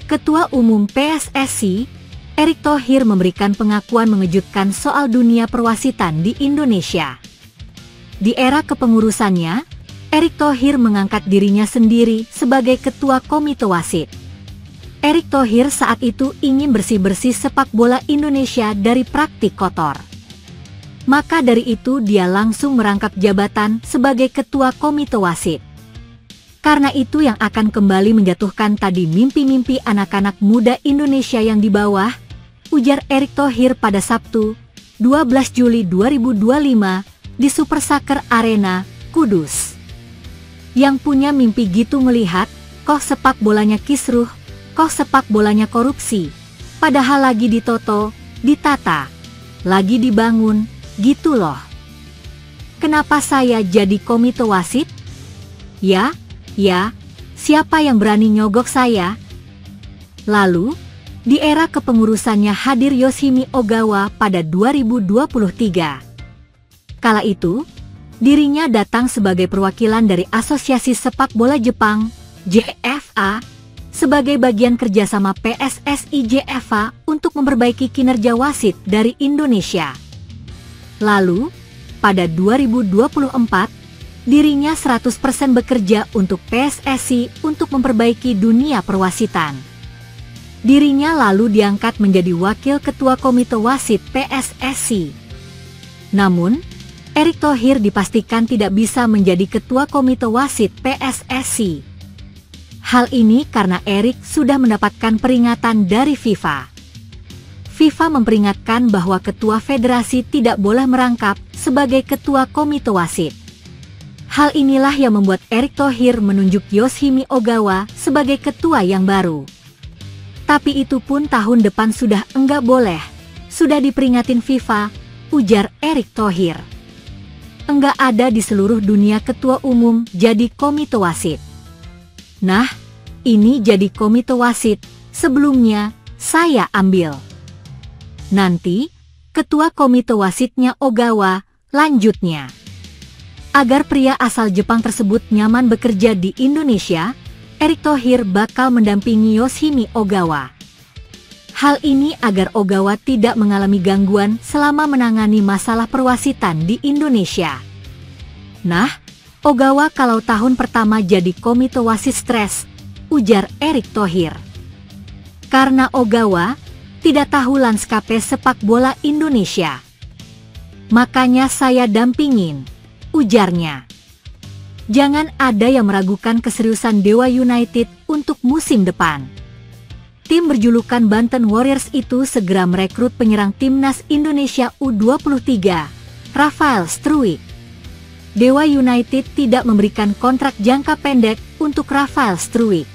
Ketua Umum PSSI, Erick Thohir memberikan pengakuan mengejutkan soal dunia perwasitan di Indonesia. Di era kepengurusannya, Erick Thohir mengangkat dirinya sendiri sebagai Ketua Komite Wasit. Erick Thohir saat itu ingin bersih-bersih sepak bola Indonesia dari praktik kotor. Maka dari itu dia langsung merangkap jabatan sebagai Ketua Komite Wasit. Karena itu yang akan kembali menjatuhkan tadi mimpi-mimpi anak-anak muda Indonesia yang di bawah, ujar Erick Thohir pada Sabtu, 12 Juli 2025 di Super Soccer Arena, Kudus. Yang punya mimpi gitu melihat, kok sepak bolanya kisruh, kok sepak bolanya korupsi, padahal lagi ditoto, ditata, lagi dibangun, gitu loh. Kenapa saya jadi komite wasit? Ya, siapa yang berani nyogok saya? Lalu, di era kepengurusannya hadir Yoshimi Ogawa pada 2023. Kala itu, dirinya datang sebagai perwakilan dari Asosiasi Sepak Bola Jepang, JFA, sebagai bagian kerjasama PSSI JFA untuk memperbaiki kinerja wasit dari Indonesia. Lalu, pada 2024, dirinya 100% bekerja untuk PSSI untuk memperbaiki dunia perwasitan. Dirinya lalu diangkat menjadi Wakil Ketua Komite Wasit PSSI. Namun, Erick Thohir dipastikan tidak bisa menjadi Ketua Komite Wasit PSSI. Hal ini karena Erick sudah mendapatkan peringatan dari FIFA. FIFA memperingatkan bahwa Ketua Federasi tidak boleh merangkap sebagai Ketua Komite Wasit. Hal inilah yang membuat Erick Thohir menunjuk Yoshimi Ogawa sebagai ketua yang baru. Tapi itu pun tahun depan sudah enggak boleh, sudah diperingatin FIFA, ujar Erick Thohir. Enggak ada di seluruh dunia ketua umum jadi komite wasit. Nah, ini jadi komite wasit, sebelumnya saya ambil. Nanti, ketua komite wasitnya Ogawa, lanjutnya. Agar pria asal Jepang tersebut nyaman bekerja di Indonesia, Erick Thohir bakal mendampingi Yoshimi Ogawa. Hal ini agar Ogawa tidak mengalami gangguan selama menangani masalah perwasitan di Indonesia. Nah, Ogawa kalau tahun pertama jadi komite wasit stres, ujar Erick Thohir. Karena Ogawa tidak tahu lanskape sepak bola Indonesia. Makanya saya dampingin, ujarnya. Jangan ada yang meragukan keseriusan Dewa United untuk musim depan. Tim berjulukan Banten Warriors itu segera merekrut penyerang timnas Indonesia U23, Rafael Struijk. Dewa United tidak memberikan kontrak jangka pendek untuk Rafael Struijk.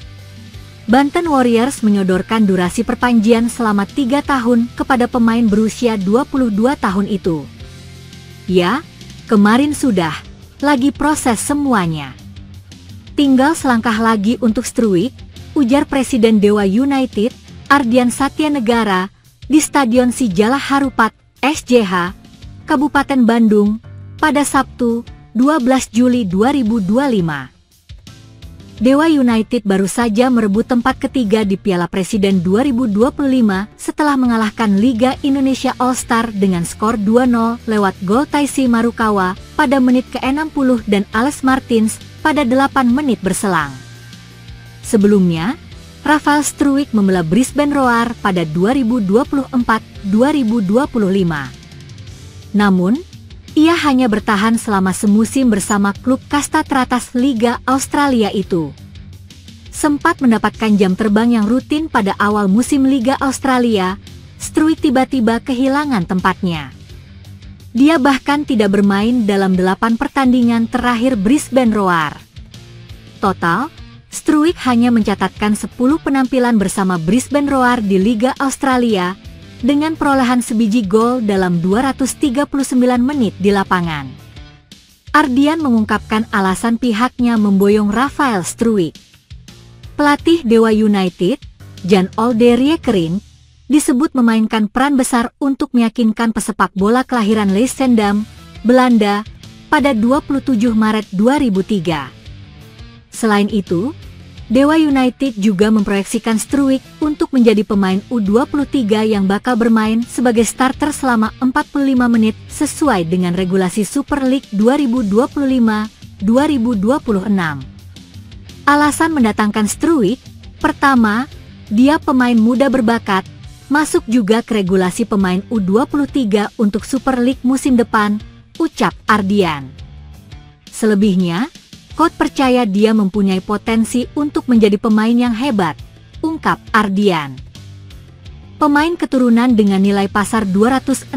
Banten Warriors menyodorkan durasi perpanjangan selama 3 tahun kepada pemain berusia 22 tahun itu. Ya, kemarin sudah, lagi proses semuanya. Tinggal selangkah lagi untuk Struijk, ujar Presiden Dewa United, Ardian Satyanegara, di Stadion Sijala Harupat, SJH, Kabupaten Bandung, pada Sabtu, 12 Juli 2025. Dewa United baru saja merebut tempat ketiga di Piala Presiden 2025 setelah mengalahkan Liga Indonesia All-Star dengan skor 2-0 lewat gol Taisi Marukawa pada menit ke-60 dan Alex Martins pada 8 menit berselang. Sebelumnya, Rafael Struijk membela Brisbane Roar pada 2024-2025. Namun, ia hanya bertahan selama semusim bersama klub kasta teratas Liga Australia itu. Sempat mendapatkan jam terbang yang rutin pada awal musim Liga Australia, Struijk tiba-tiba kehilangan tempatnya. Dia bahkan tidak bermain dalam 8 pertandingan terakhir Brisbane Roar. Total, Struijk hanya mencatatkan 10 penampilan bersama Brisbane Roar di Liga Australia, dengan perolehan sebiji gol dalam 239 menit di lapangan. Ardian mengungkapkan alasan pihaknya memboyong Rafael Struijk. Pelatih Dewa United, Jan Olderyekerin, disebut memainkan peran besar untuk meyakinkan pesepak bola kelahiran Leidschendam, Belanda, pada 27 Maret 2003. Selain itu, Dewa United juga memproyeksikan Struijk untuk menjadi pemain U23 yang bakal bermain sebagai starter selama 45 menit sesuai dengan regulasi Super League 2025-2026. Alasan mendatangkan Struijk, pertama, dia pemain muda berbakat, masuk juga ke regulasi pemain U23 untuk Super League musim depan, ucap Ardian. Selebihnya, coach percaya dia mempunyai potensi untuk menjadi pemain yang hebat, ungkap Ardian. Pemain keturunan dengan nilai pasar 260,7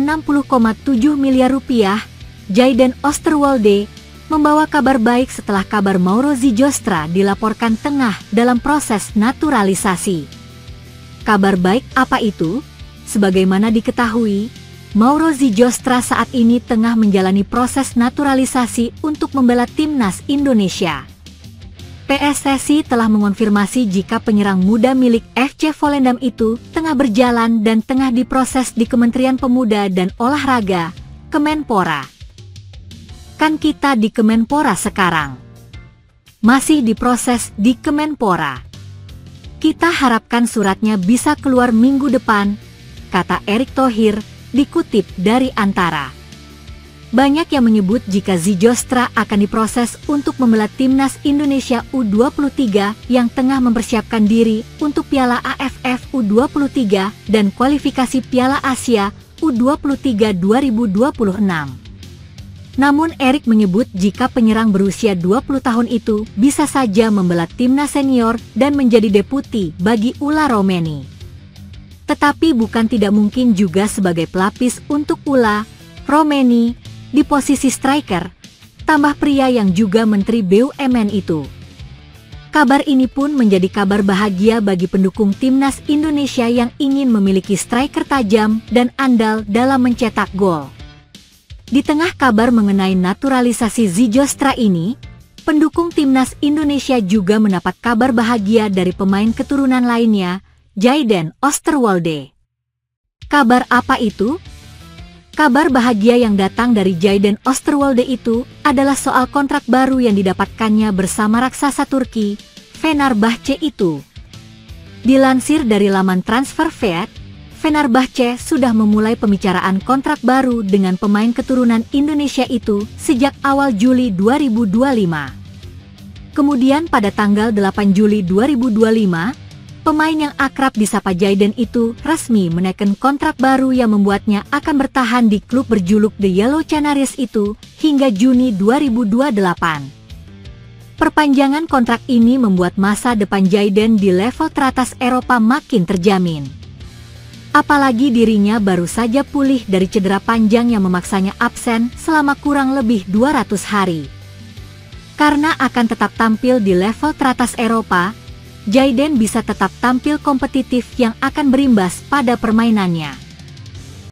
miliar rupiah, Jayden Oosterwolde, membawa kabar baik setelah kabar Mauro Zijostra dilaporkan tengah dalam proses naturalisasi. Kabar baik apa itu? Sebagaimana diketahui, Mauro Zijostra saat ini tengah menjalani proses naturalisasi untuk membela timnas Indonesia. PSSI telah mengonfirmasi jika penyerang muda milik FC Volendam itu tengah berjalan dan tengah diproses di Kementerian Pemuda dan Olahraga, Kemenpora. Kan kita di Kemenpora sekarang. Masih diproses di Kemenpora. Kita harapkan suratnya bisa keluar minggu depan, kata Erick Thohir, dikutip dari Antara. Banyak yang menyebut jika Zijostra akan diproses untuk membela timnas Indonesia U23 yang tengah mempersiapkan diri untuk Piala AFF U23 dan kualifikasi Piala Asia U23 2026. Namun Erick menyebut jika penyerang berusia 20 tahun itu bisa saja membela timnas senior dan menjadi deputi bagi Ula Romeni. Tetapi bukan tidak mungkin juga sebagai pelapis untuk Ula Romeni di posisi striker, tambah pria yang juga Menteri BUMN itu. Kabar ini pun menjadi kabar bahagia bagi pendukung timnas Indonesia yang ingin memiliki striker tajam dan andal dalam mencetak gol. Di tengah kabar mengenai naturalisasi Zijostra ini, pendukung timnas Indonesia juga mendapat kabar bahagia dari pemain keturunan lainnya, Jayden Oosterwolde. Kabar apa itu? Kabar bahagia yang datang dari Jayden Oosterwolde itu adalah soal kontrak baru yang didapatkannya bersama raksasa Turki, Fenerbahce itu. Dilansir dari laman Transferfeed, Fenerbahce sudah memulai pembicaraan kontrak baru dengan pemain keturunan Indonesia itu sejak awal Juli 2025. Kemudian pada tanggal 8 Juli 2025, pemain yang akrab disapa Jayden itu resmi menaikkan kontrak baru yang membuatnya akan bertahan di klub berjuluk The Yellow Canaries itu hingga Juni 2028. Perpanjangan kontrak ini membuat masa depan Jayden di level teratas Eropa makin terjamin. Apalagi dirinya baru saja pulih dari cedera panjang yang memaksanya absen selama kurang lebih 200 hari. Karena akan tetap tampil di level teratas Eropa, Jayden bisa tetap tampil kompetitif yang akan berimbas pada permainannya.